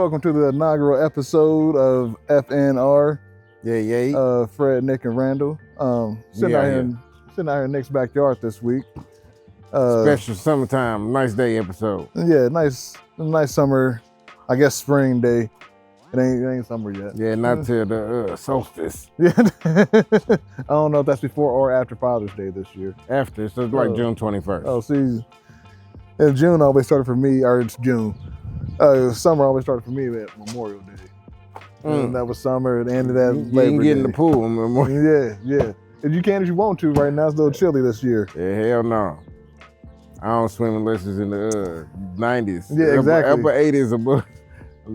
welcome to the inaugural episode of FNR. Yeah. Fred, Nick, and Randall. Sitting out here in Nick's backyard this week. Special summertime, nice day episode. Yeah, nice summer, I guess spring day. It ain't summer yet. Yeah, not till the solstice. Yeah, I don't know if that's before or after Father's Day this year. After, so it's like June 21st. Oh, see, and June always started for me, or it's June. Summer always started for me at Memorial Day. And that was summer, and ended at Labor Day. You can get in the pool on Memorial. Yeah. If you can, if you want to right now, it's a little chilly this year. Yeah, hell no. I don't swim unless it's in the 90s. Yeah, exactly. Upper 80s, above,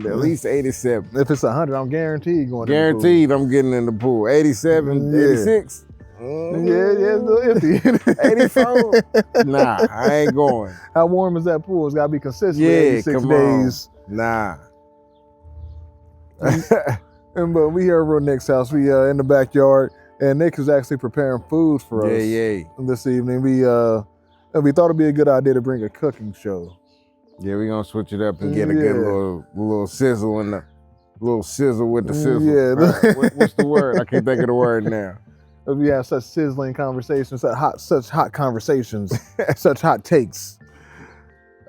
at least 87. If it's 100, I'm guaranteed going Guaranteed I'm getting in the pool. 87, 86. Yeah, it's a little empty. 84? Nah, I ain't going. How warm is that pool? It's got to be consistent 86 come days. On. Nah. But we here over at Nick's house. We in the backyard, and Nick is actually preparing food for us this evening. We thought it'd be a good idea to bring a cooking show. Yeah, we're gonna switch it up and get a good little sizzle in the little sizzle with the sizzle. Yeah. What's the word? I can't think of the word now. We have such sizzling conversations, such hot conversations, such hot takes.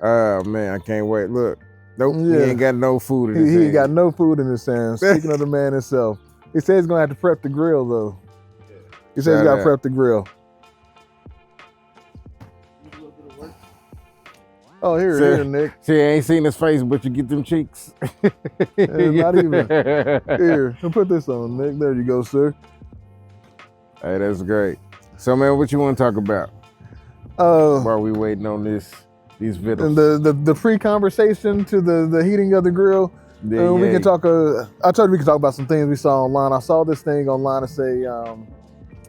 Oh man, I can't wait. Look, nope, he ain't got no food in his hand. He ain't got no food in his hand. Speaking of the man himself, he said he's gonna have to prep the grill though. He said he's gotta prep the grill. Oh, here, Nick. See, I ain't seen his face, but you get them cheeks. Not even. Here, put this on, Nick. There you go, sir. Hey, that's great. So, man, what you want to talk about? While we waiting on these videos. And the pre-conversation to the heating of the grill. We can talk. I told you we can talk about some things we saw online. I saw this thing online to say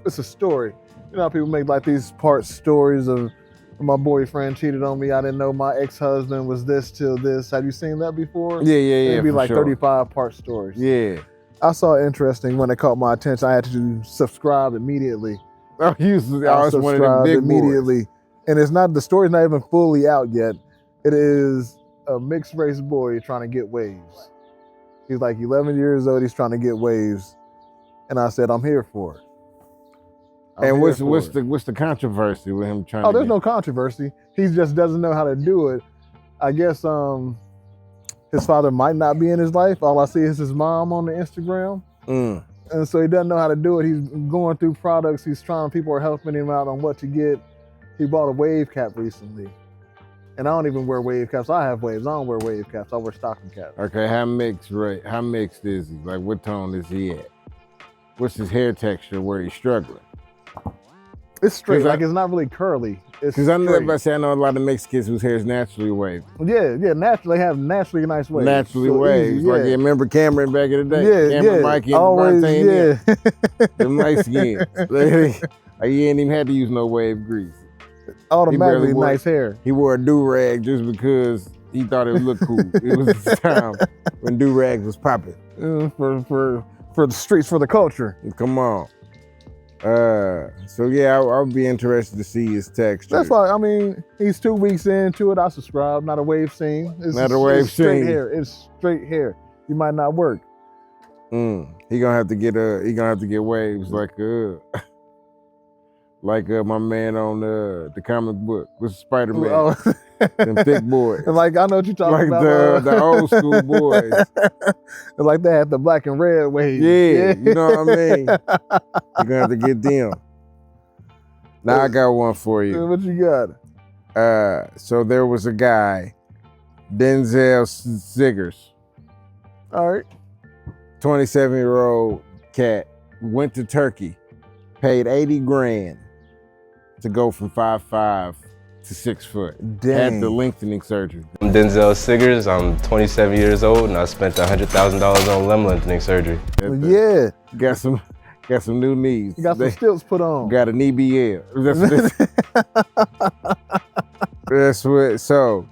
it's a story. You know how people make like these part stories of my boyfriend cheated on me. I didn't know my ex-husband was this till this. Have you seen that before? Yeah. It'd be like 35 part stories. Yeah. I saw it interesting when it caught my attention. I had to subscribe immediately. I was one of them big immediately. Boys. And the story's not even fully out yet. It is a mixed race boy trying to get waves. He's like 11 years old. He's trying to get waves. And I said, I'm here for it. What's the controversy with him trying to there's no controversy. He just doesn't know how to do it. I guess his father might not be in his life. All I see is his mom on the Instagram. And so he doesn't know how to do it. He's going through products. People are helping him out on what to get. He bought a wave cap recently. And I don't even wear wave caps. I have waves. I don't wear wave caps. I wear stocking caps. Okay, how mixed is he? Like, what tone is he at? What's his hair texture where he's struggling? It's straight, it's not really curly. Because I know a lot of mixed kids whose hair is naturally wavy. Yeah, naturally have naturally nice waves. Naturally waves. Easy, like you remember Cameron back in the day? Yeah, Cameron, Mikey, and always, Devontae. Them light skins. He ain't even had to use no wave grease. Automatically nice hair. He wore a do-rag just because he thought it would look cool. It was the time when do-rags was popping. For the streets, for the culture. Come on. So yeah, I'll be interested to see his texture. That's why, he's 2 weeks into it. I subscribe. Not a wave scene. It's straight hair. It's straight hair. You might not work. He gonna have to get waves like my man on the comic book with Spider-Man. Them thick boys. And I know what you're talking about. The old school boys. Like they had the black and red waves. Yeah, you know what I mean? You're gonna have to get them. Now I got one for you. What you got? So there was a guy, Denzel Ziggers. All right. 27-year-old cat, went to Turkey, paid 80 grand to go from 5'5" to 6 foot. Dang. Had the lengthening surgery. I'm Denzel Ziggers. I'm 27 years old, and I spent $100,000 on limb lengthening surgery. Yeah. Got some new knees. You got some stilts put on. Got an EBL. That's what. So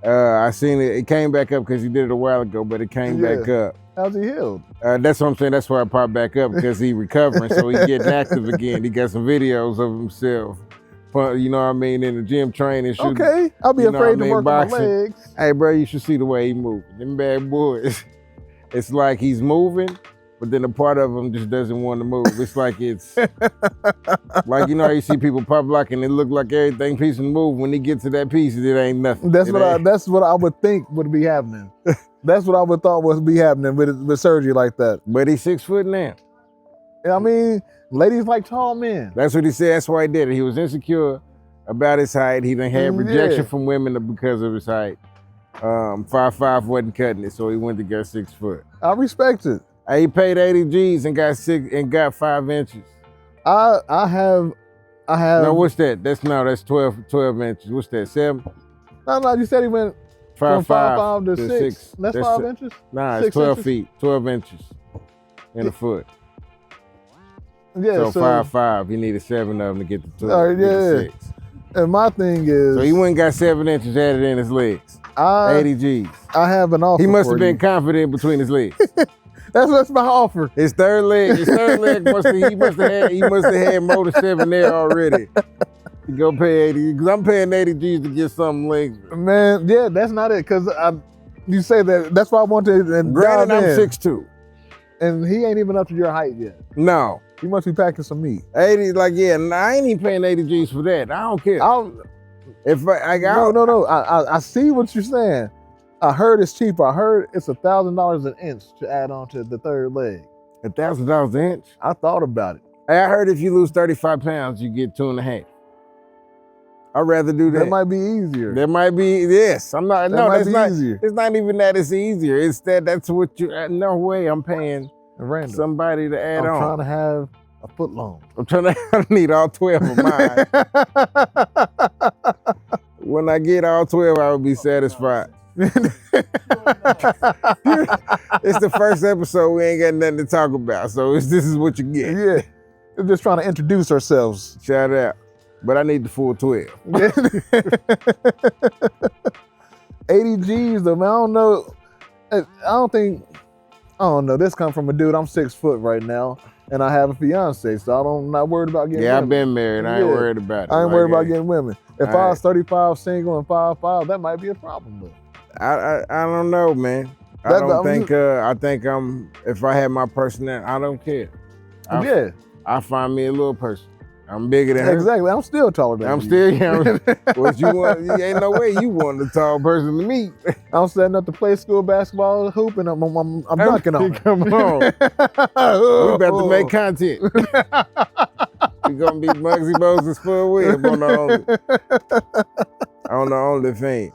I seen it. It came back up because he did it a while ago, but it came back up. How's he healed? That's what I'm saying. That's why I popped back up, because he recovering, so he getting active again. He got some videos of himself you know what I mean, in the gym training. Okay, I'll be you know afraid what I to mean, work boxing. my legs. Hey, bro, you should see the way he moving. Them bad boys. It's like he's moving, but then a part of him just doesn't want to move. It's like like, you know how you see people pop lock and it look like everything piece and move. When they get to that piece, it ain't nothing. That's what I would think would be happening. That's what I would thought would be happening with surgery like that. But he's 6 foot now. I mean, ladies like tall men. That's what he said. That's why he did it. He was insecure about his height. He done had rejection from women because of his height. 5'5" wasn't cutting it, so he went to get 6 foot. I respect it. He paid 80 G's and got 5 inches. I have. No, what's that? That's 12 inches. What's that? 7? No. You said he went from 5'5" to 6. That's 5 inches. Nah, it's 12 feet. 12 inches in a foot. Yeah. So 5'5", he needed 7 of them to get the 12. All right, yeah. 6. And my thing is, so he went and got 7 inches added in his legs. 80 G's. I have an offer. He must have for been you. confident between his legs. That's my offer. His third leg he must have had more than 7 there already. You go pay 80, because I'm paying 80 G's to get some legs. Man, yeah, that's not it. Because you say that. That's why I wanted to. Granted, I'm 6'2". and he ain't even up to your height yet. No. He must be packing some meat. 80, like, yeah, I ain't even paying 80 G's for that. I don't care. No. I see what you're saying. I heard it's cheaper. I heard it's $1,000 an inch to add on to the third leg. $1,000 an inch? I thought about it. Hey, I heard if you lose 35 pounds, you get 2.5. I'd rather do that. That might be easier. That might be, yes. I'm not, no, that's not easier. It's not even that it's easier. It's that's what you, no way I'm paying Random. Somebody to add on. I'm trying to have a foot long. I need all 12 of mine. When I get all 12, I will be satisfied. It's the first episode, we ain't got nothing to talk about, so this is what you get. Yeah, we're just trying to introduce ourselves. Shout out. But I need the full 12. 80 G's though, man, I don't know. I don't know, this come from a dude, I'm 6 foot right now, and I have a fiance, so I'm not worried about getting women. I've been married, I ain't worried about it. I ain't worried about getting women. If I was 35, single, and 5'5", that might be a problem though. I don't know, man. I think if I had my personality, I don't care. I find me a little person. I'm bigger than her. Exactly. I'm still taller than I'm you. still young. What you want? Ain't no way you want a tall person to meet. I'm setting up to play school basketball hoop, and I'm dunking on it. Come on. We about to make content. We gonna be Muggsy Moses for Web on the OnlyFans.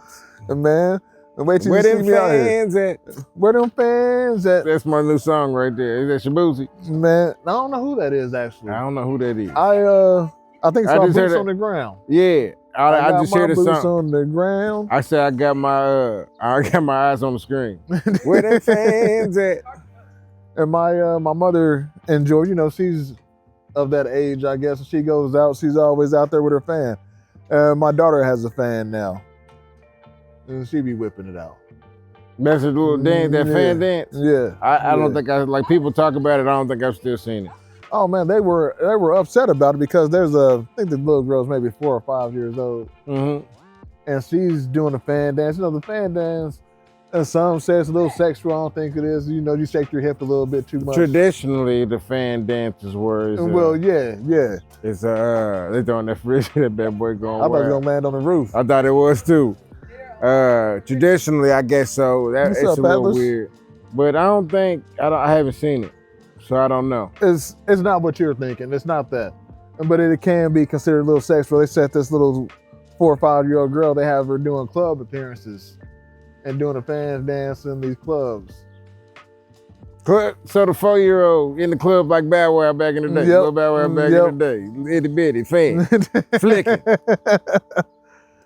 Man, wait till Where you see me out here. Fans at? Where them fans at? That's my new song right there. Is that Shabuzi? Man, I don't know who that is actually. I don't know who that is. I think it's called Boots on the Ground. Yeah, I just heard the song. Boots on the ground. I said I got my eyes on the screen. Where them fans at? And my mother enjoys, she's of that age, I guess. She goes out, she's always out there with her fan. My daughter has a fan now. And she be whipping it out. That's a little dance, that fan dance? Yeah. I don't think like people talk about it, I don't think I've still seen it. Oh man, they were upset about it because there's I think the little girl's maybe 4 or 5 years old. Mm-hmm. And she's doing a fan dance. The fan dance, and some say it's a little sexual. I don't think it is. You shake your hip a little bit too much. Traditionally, the fan dances were. Yeah. It's they throwing that fridge, that bad boy going wild. I thought it was gonna land on the roof. I thought it was too. Traditionally, I guess so. It's a little weird, but I haven't seen it, so I don't know. It's not what you're thinking. It's not that, but it can be considered a little sexual. They set this little 4 or 5 year old girl. They have her doing club appearances and doing a fan dance in these clubs. So the 4-year-old in the club like Bow Wow back in the day. Yep. Bow Wow back in the day. Itty bitty fan,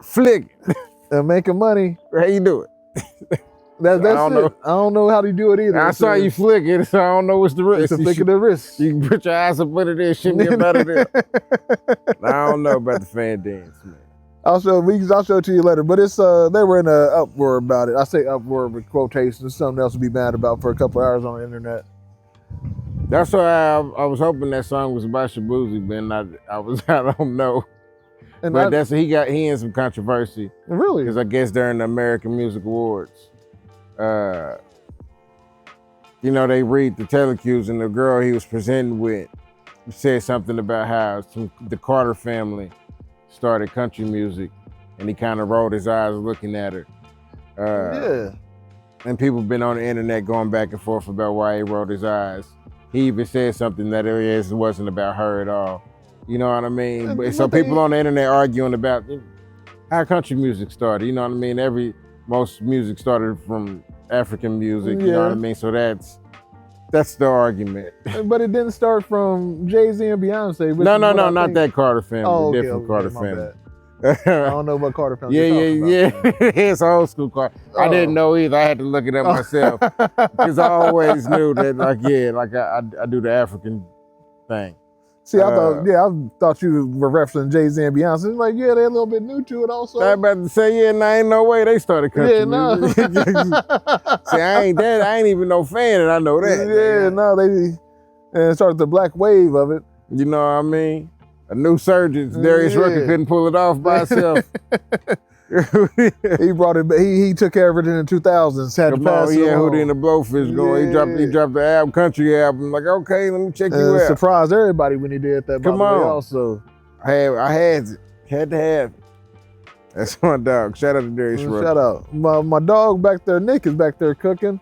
flicking. And making money. How you do it? That's it. I don't know how to do it either. I saw you flick it, so I don't know what's the risk. It's a flick of the wrist. You can put your eyes up under there, shimmy up out of there. I don't know about the fan dance, man. I'll show it to you later. But it's they were in an uproar about it. I say uproar with quotations. Something else to be mad about for a couple of hours on the internet. That's why I was hoping that song was about Shabuzi, but I don't know. But that's he in some controversy. Really? Because I guess during the American Music Awards, you know, they read the telecues, and the girl he was presenting with said something about how the Carter family started country music, and he kind of rolled his eyes looking at her. Yeah. And people been on the internet going back and forth about why he rolled his eyes. He even said something that it wasn't about her at all. You know what I mean? So people on the internet arguing about how country music started. You know what I mean? Most music started from African music. You know what I mean? So that's the argument. But it didn't start from Jay-Z and Beyonce. No, not that Carter family. Oh, okay, different Carter family. I don't know what Carter family. Yeah. It's old school Carter. I didn't know either. I had to look it up myself because I always knew that, I do the African thing. See, I thought you were referencing Jay-Z and Beyonce. Like, yeah, they're a little bit new to it also. I about to say, ain't no way they started country music. See, I ain't even no fan, and I know that. Yeah, no, they started the black wave of it. You know what I mean? A new surgeon, Darius Rucker couldn't pull it off by himself. He brought it. He took care of it in the 2000s. Had to pass it on. Hootie and the Blowfish going. He dropped the album, country album. Like, okay, let me check you out. Surprised everybody when he did that. Come on. Also, I had to have it. That's my dog. Shout out to Darius Rucker. Shout out. My dog back there, Nick, is back there cooking.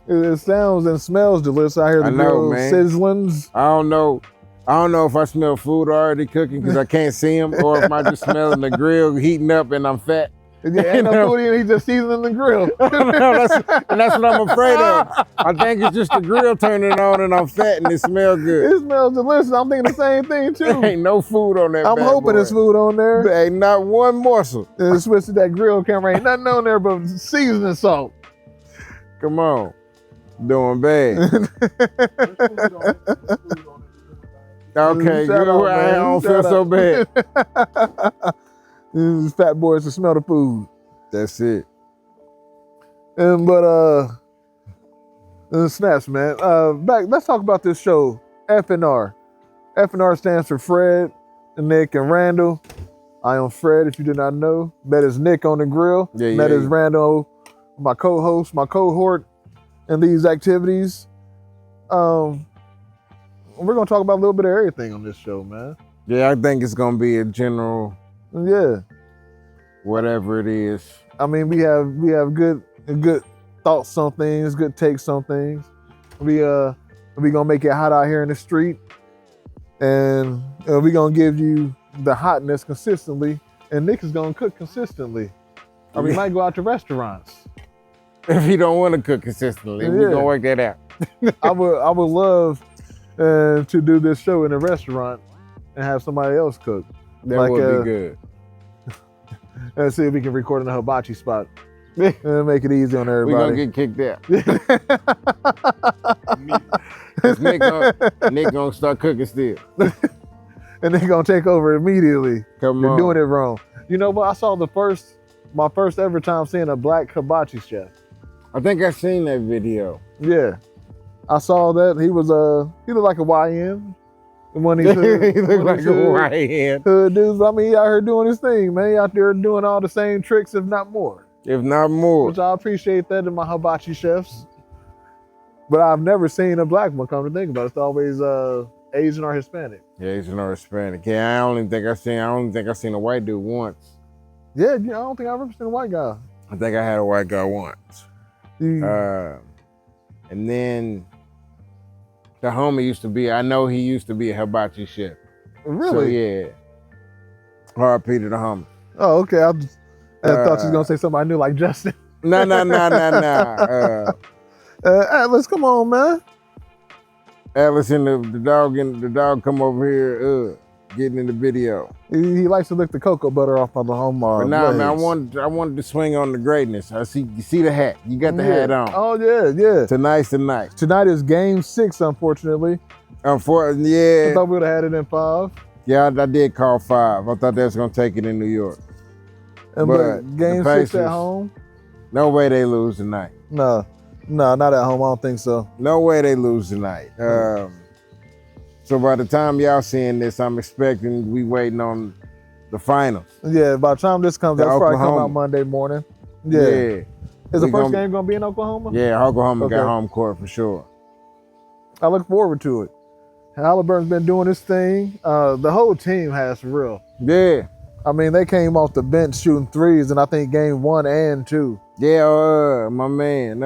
It sounds and smells delicious. I hear the grill sizzlings. I don't know if I smell food already cooking because I can't see him, or if I just smelling the grill heating up and I'm fat. Yeah, ain't no food in, he's just seasoning the grill. That's what I'm afraid of. I think it's just the grill turning on and I'm fat and it smells good. It smells delicious. I'm thinking the same thing too. There ain't no food on that. I'm hoping there's food on there. There ain't not one morsel. And switch to that grill camera, ain't nothing on there but seasoning salt. Come on, doing bad. Okay, good. I don't feel so bad. These fat boys to smell the food. That's it. Snaps, man. Let's talk about this show, FNR. FNR stands for Fred, Nick, and Randall. I am Fred, if you did not know. That is Nick on the grill. That is Randall, my co-host, my cohort in these activities. We're going to talk about a little bit of everything on this show, man. Yeah, I think it's going to be a general, whatever it is. I mean, we have good thoughts on things, good takes on things. We going to make it hot out here in the street, and we going to give you the hotness consistently, and Nick is going to cook consistently. Or we might go out to restaurants. If you don't want to cook consistently, we're going to work that out. I would love to do this show in a restaurant and have somebody else cook. That would be good. And see if we can record in a hibachi spot and make it easy on everybody. We're going to get kicked out. Nick gonna start cooking still. And they're going to take over immediately. Come on. You're doing it wrong. You know what? I saw my first ever time seeing a black hibachi chef. I think I seen that video. Yeah. I saw that. He looked like a YN. When he looked like a YN. Hood dudes, I mean, he out here doing his thing, man. He out there doing all the same tricks, if not more. If not more. Which I appreciate that in my hibachi chefs. But I've never seen a black one, come to think about it. It's always Asian or Hispanic. Yeah, Asian or Hispanic. Yeah, I don't think I seen a white dude once. Yeah, I don't think I've ever seen a white guy. I think I had a white guy once. And then the homie he used to be a hibachi chef. Really? So yeah. RP to the homie. Oh, okay. I thought you was gonna say something I knew, like Justin. No. Atlas, come on, man. Atlas and the dog come over here, getting in the video. He likes to lick the cocoa butter off of the home. But now, man, I wanted to swing on the greatness. You see the hat. You got the hat on. Oh yeah. Tonight's the night. Tonight is game 6, unfortunately. Yeah. I thought we would have had it in 5. Yeah, I did call 5. I thought they was gonna take it in New York. But game 6 at home. No way they lose tonight. No, not at home. I don't think so. No way they lose tonight. So by the time y'all seeing this, I'm expecting we waiting on the finals. Yeah, by the time this comes out, it's probably come out Oklahoma. Monday morning. Yeah. Is the first game gonna be in Oklahoma? Yeah, Oklahoma got home court for sure. I look forward to it. Halliburton's been doing his thing. The whole team has for real. Yeah. I mean, they came off the bench shooting threes, and I think game 1 and 2. Yeah, my man,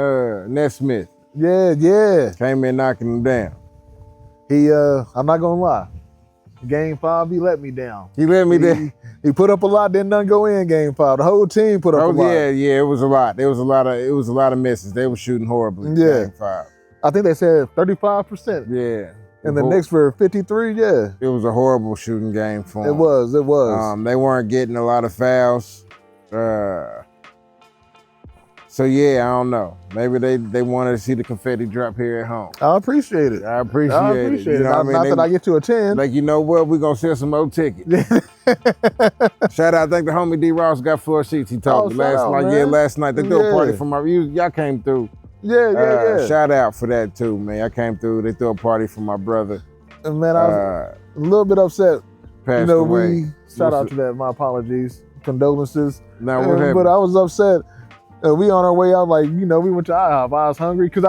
Nesmith. Yeah. Came in knocking him down. I'm not gonna lie. Game 5, he let me down. He let me down. He put up a lot, didn't none go in game 5. The whole team put up a lot. Yeah, it was a lot. It was a lot of misses. They were shooting horribly. Yeah. Game 5. I think they said 35%. Yeah. And the Knicks were 53, yeah. It was a horrible shooting game for them. It was. They weren't getting a lot of fouls. So yeah, I don't know. Maybe they wanted to see the confetti drop here at home. I appreciate it. I appreciate it. You know not what I mean? That I get to attend. Like, you know what? We're going to sell some more tickets. Shout out, I think the homie D. Ross got floor seats. He told me last night. They threw a party for y'all came through. Yeah. Shout out for that too, man. I came through. They threw a party for my brother. And man, I was a little bit upset. Passed away. Shout out to that. My apologies, condolences. Now what happened? But I was upset. We on our way out, like, we went to IHOP. I was hungry because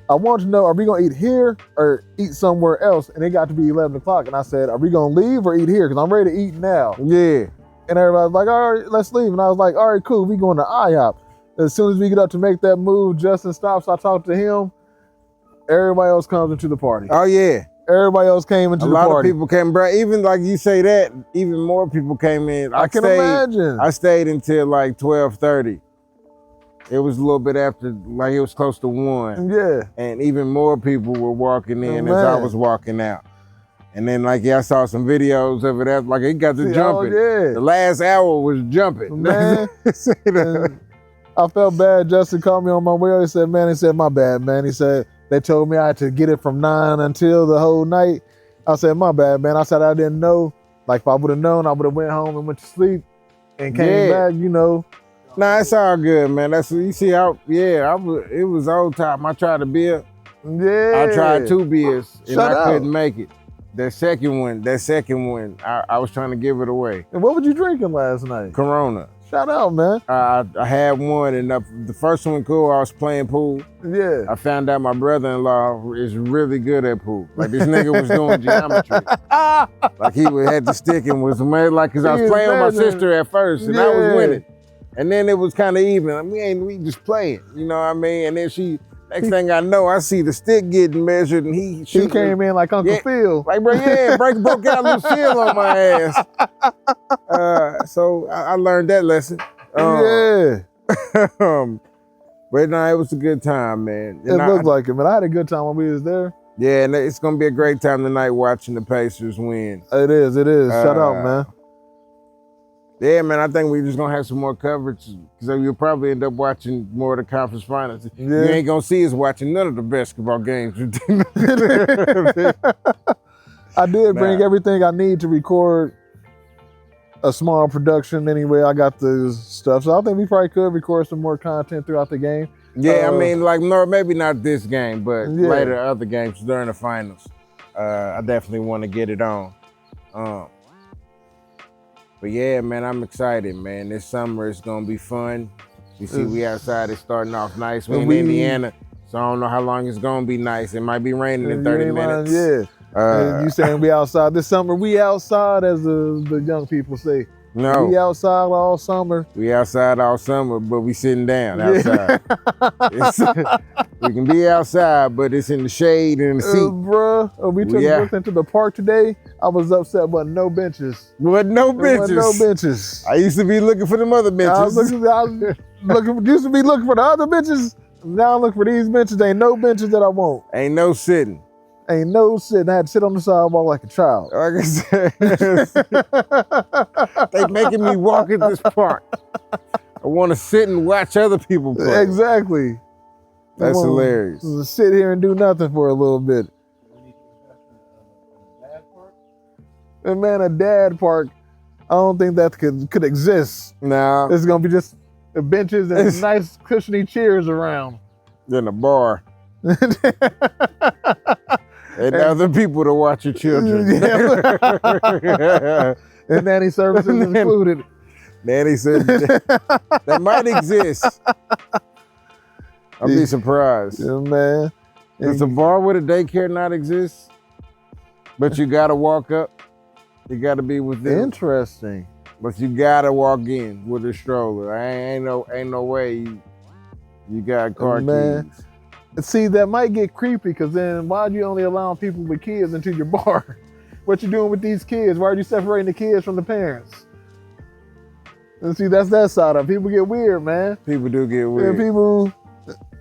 I wanted to know, are we gonna eat here or eat somewhere else? And it got to be 11 o'clock, and I said, are we gonna leave or eat here? Because I'm ready to eat now. Yeah. And everybody was like, all right, let's leave. And I was like, all right, cool. We going to IHOP. As soon as we get up to make that move, Justin stops. I talk to him. Everybody else comes into the party. Oh yeah. Everybody else came into the party. A lot of people came, bro. Even like you say that, even more people came in. I can imagine. I stayed until like 12:30. It was a little bit after, like it was close to 1. Yeah. And even more people were walking in as I was walking out. And then I saw some videos of it after, like it got to jumping. Yeah. The last hour was jumping. Man. I felt bad. Justin called me on my way. He said, my bad, man. He said, they told me I had to get it from 9 until the whole night. I said, my bad, man. I said, I didn't know. Like, if I would have known, I would have went home and went to sleep and came back, Nah, it's all good, man. You see how, it was old time. I tried a beer. Yeah. I tried 2 beers and Shut up. Couldn't make it. That second one, I was trying to give it away. And what were you drinking last night? Corona. Shout out, man. I had one, and the first one cool. I was playing pool. Yeah. I found out my brother-in-law is really good at pool. Like this nigga was doing geometry. Like he had the stick and was made cause I was playing with my sister at first, and I was winning. And then it was kind of even. I mean, we just playing, you know what I mean? And then next thing I know, I see the stick getting measured, and she came in like Uncle Phil. Like, bro, broke out Lucille on my ass. So I learned that lesson. Yeah. But no, it was a good time, man. It looked like it, man. I had a good time when we was there. Yeah, and it's gonna be a great time tonight watching the Pacers win. It is. Shout out, man. Yeah, man, I think we're just gonna have some more coverage because you'll probably end up watching more of the conference finals. Yeah. You ain't gonna see us watching none of the basketball games. I did bring everything I need to record a small production anyway. I got the stuff. So I think we probably could record some more content throughout the game. Yeah, I mean, maybe not this game, but later other games during the finals. I definitely want to get it on. But yeah, man, I'm excited, man. This summer is gonna be fun. You see, we outside. It's starting off nice. We're in Indiana, so I don't know how long it's gonna be nice. It might be raining in 30 minutes. You saying we outside this summer? We outside, as the young people say. No. We outside all summer. We outside all summer, but we sitting down outside. We can be outside, but it's in the shade and in the seat. Bruh, we took a look into the park today. I was upset, but no benches. But no benches. No benches. I used to be looking for them other benches. I was used to be looking for the other benches. Now I'm looking for these benches. Ain't no benches that I want. Ain't no sitting. Ain't no sitting. I had to sit on the sidewalk like a child. Like I said, they making me walk in this park. I want to sit and watch other people play. Exactly. That's hilarious. Sit here and do nothing for a little bit. And man, a dad park, I don't think that could exist. No. It's gonna be just benches and nice cushiony chairs around. In a bar. And other people to watch your children. And nanny services included. Nanny said that might exist. I'll be surprised. Yeah, man. Does a bar with a daycare not exist? But you gotta walk up. You gotta be within. Interesting. But you gotta walk in with a stroller. Ain't no way you got car keys. See, that might get creepy because then why'd you only allow people with kids into your bar? What you doing with these kids? Why are you separating the kids from the parents? And see, that's that side of it. People get weird, man. People do get weird.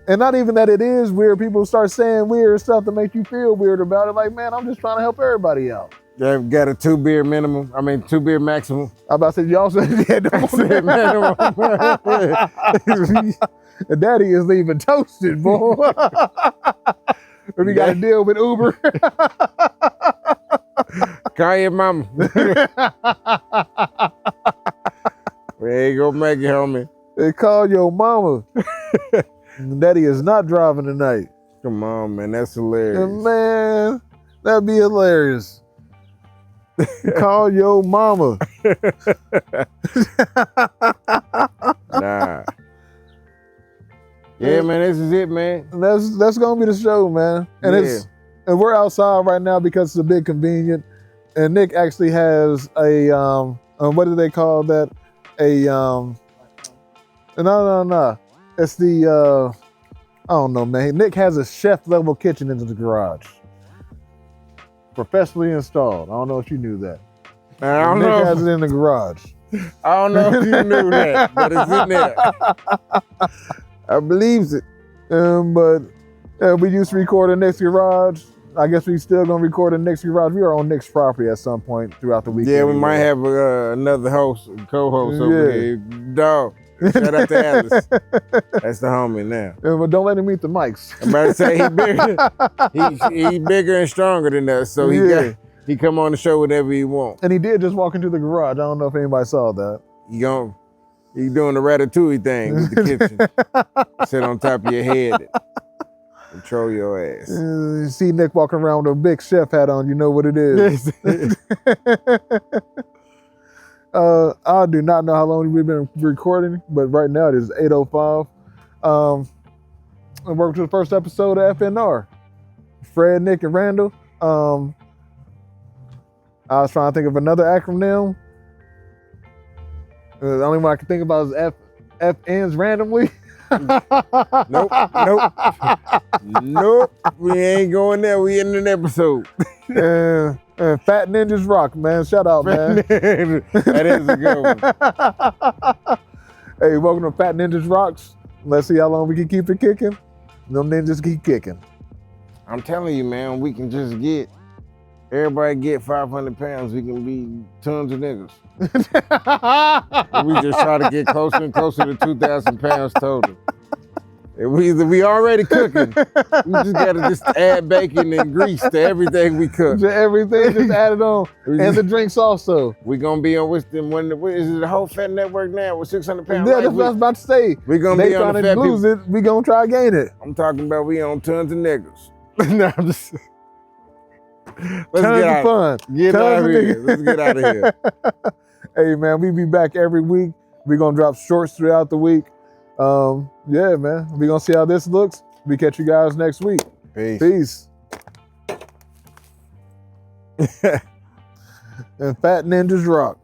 And not even that it is weird. People start saying weird stuff to make you feel weird about it. Like, man, I'm just trying to help everybody out. They've got a 2 beer minimum. 2 beer maximum. I about to say, y'all said minimum. Daddy is leaving toasted, boy. If you got to deal with Uber. Call your mama. We ain't gonna make it, homie. They call your mama. Daddy is not driving tonight. Come on, man. That's hilarious. And man, that'd be hilarious. Call your mama. Nah. Yeah, man, this is it, man. That's gonna be the show, man. And and we're outside right now because it's a bit convenient. And Nick actually has a what do they call that? No. It's the I don't know, man. Nick has a chef level kitchen in the garage. Professionally installed. I don't know if you knew that. I don't Nick know. has it in the garage. I don't know if you knew that, but it's in there. I believes it. But we used to record in Nick's garage. I guess we still gonna record in Nick's garage. We are on Nick's property at some point throughout the weekend. Yeah, we might have another co-host over here. Dog. Shout out to Alice. That's the homie now. But don't let him meet the mics. I'm about to say he bigger and stronger than us, so he come on the show whenever he want. And he did just walk into the garage. I don't know if anybody saw that. He doing the ratatouille thing with the kitchen. Sit on top of your head. Control your ass. You see Nick walking around with a big chef hat on, you know what it is. I do not know how long we've been recording, but right now it is 8:05. And welcome to the first episode of FNR. Fred, Nick, and Randall. I was trying to think of another acronym. The only one I can think about is F ends randomly. Nope. We ain't going there. We in an episode. Fat Ninjas Rock, man. Shout out, man. That is a good one. Hey, welcome to Fat Ninjas Rocks. Let's see how long we can keep it kicking. Them ninjas keep kicking. I'm telling you, man, we can just everybody get 500 pounds, we can be tons of niggas. We just try to get closer and closer to 2,000 pounds total. And we already cooking. We just gotta add bacon and grease to everything we cook. Everything just added on. And the drinks also. We gonna be on what is it, the whole Fat Network now with 600 pounds? Yeah, that's what I was about to say. We gonna be on the fat lose people. it. We gonna try to gain it. I'm talking about we on tons of niggas. No, I'm just Let's tons of fun. Get out of here. Let's get out of here. Hey man, we be back every week. We're gonna drop shorts throughout the week. Yeah, man. We're gonna see how this looks. We catch you guys next week. Peace. And Fat Ninjas Rock.